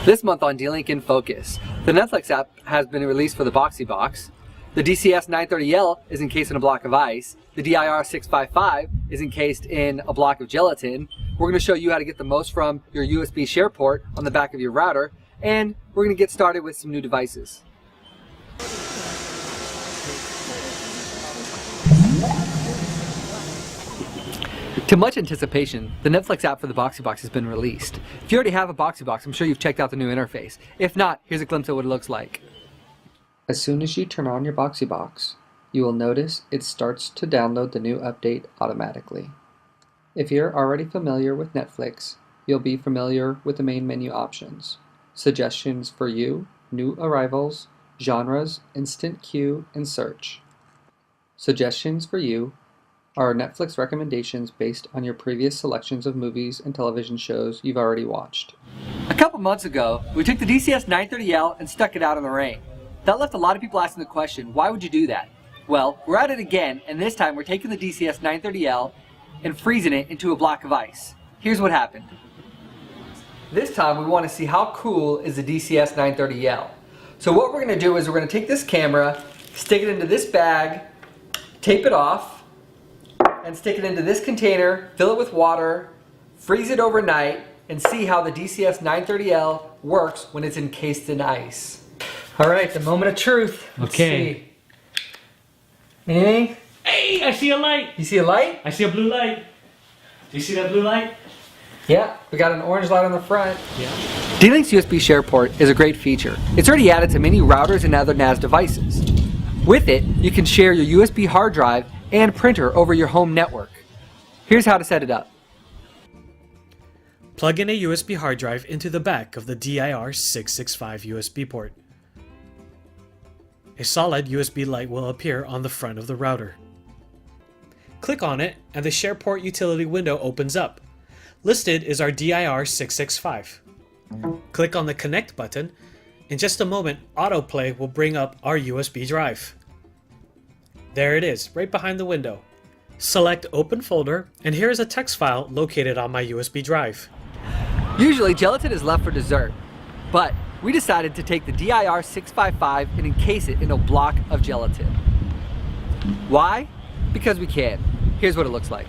This month on D-Link in Focus, the Netflix app has been released for the Boxee Box, the DCS 930L is encased in a block of ice, the DIR 655 is encased in a block of gelatin. We're going to show you how to get the most from your USB Shareport on the back of your router, and we're going to get started with some new devices. To much anticipation, the Netflix app for the Boxee Box has been released. If you already have a Boxee Box, I'm sure you've checked out the new interface. If not, here's a glimpse of what it looks like. As soon as you turn on your Boxee Box, you will notice it starts to download the new update automatically. If you're already familiar with Netflix, you'll be familiar with the main menu options: suggestions for you, new arrivals, genres, instant queue, and search. Suggestions for you are Netflix recommendations based on your previous selections of movies and television shows you've already watched. A couple months ago, we took the DCS 930L and stuck it out in the rain. That left a lot of people asking the question, why would you do that? Well, we're at it again, and this time we're taking the DCS 930L and freezing it into a block of ice. Here's what happened. This time we want to see how cool is the DCS 930L. So what we're going to do is we're going to take this camera, stick it into this bag, tape it off, and stick it into this container, fill it with water, freeze it overnight, and see how the DCS 930L works when it's encased in ice. All right, the moment of truth. Let's see. Anything? Hey, I see a light. You see a light? I see a blue light. Do you see that blue light? Yeah, we got an orange light on the front. Yeah. D-Link's USB Shareport is a great feature. It's already added to many routers and other NAS devices. With it, you can share your USB hard drive and printer over your home network. Here's how to set it up. Plug in a USB hard drive into the back of the DIR 665 USB port. A solid USB light will appear on the front of the router. Click on it and the Shareport utility window opens up. Listed is our DIR 665. Click on the Connect button. In just a moment, autoplay will bring up our USB drive. There it is, right behind the window. Select Open Folder, and here is a text file located on my USB drive. Usually gelatin is left for dessert, but we decided to take the DIR 655 and encase it in a block of gelatin. Why? Because we can. Here's what it looks like.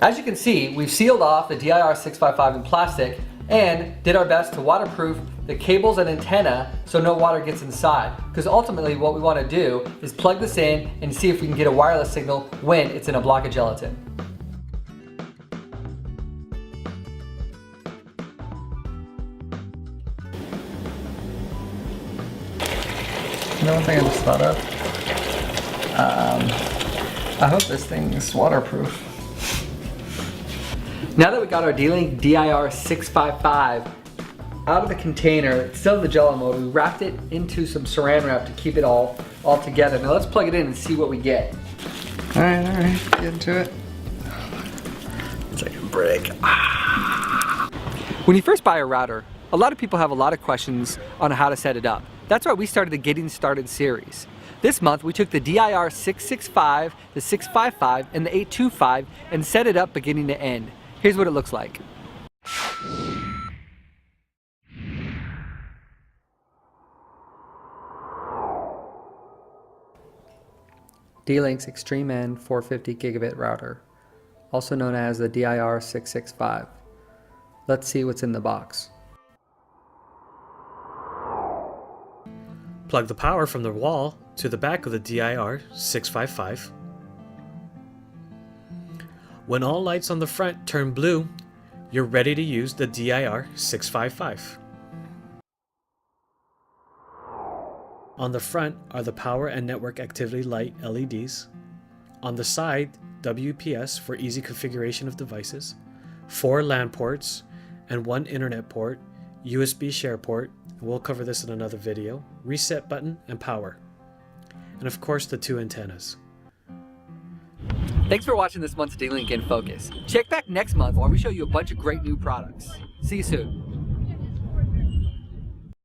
As you can see, we've sealed off the DIR 655 in plastic and did our best to waterproof the cables and antenna so no water gets inside. Because ultimately what we want to do is plug this in and see if we can get a wireless signal when it's in a block of gelatin. You know one thing I just thought of? I hope this thing is waterproof. Now that we got our D-Link DIR 655 out of the container, it's still in the Jello mode, we wrapped it into some saran wrap to keep it all together. Now let's plug it in and see what we get. All right, get into it. It's like a brick. When you first buy a router, a lot of people have a lot of questions on how to set it up. That's why we started the Getting Started series. This month we took the DIR 665, the 655, and the 825 and set it up beginning to end. Here's what it looks like. D-Link's Extreme End 450 gigabit router, also known as the DIR 665. Let's see what's in the box. Plug the power from the wall to the back of the DIR 655. When all lights on the front turn blue, you're ready to use the DIR 655. On the front are the power and network activity light LEDs. On the side, WPS for easy configuration of devices, 4 LAN ports, and 1 internet port, USB Shareport, we'll cover this in another video, reset button, and power. And of course the 2 antennas. Thanks for watching this month's D-Link in Focus. Check back next month while we show you a bunch of great new products. See you soon.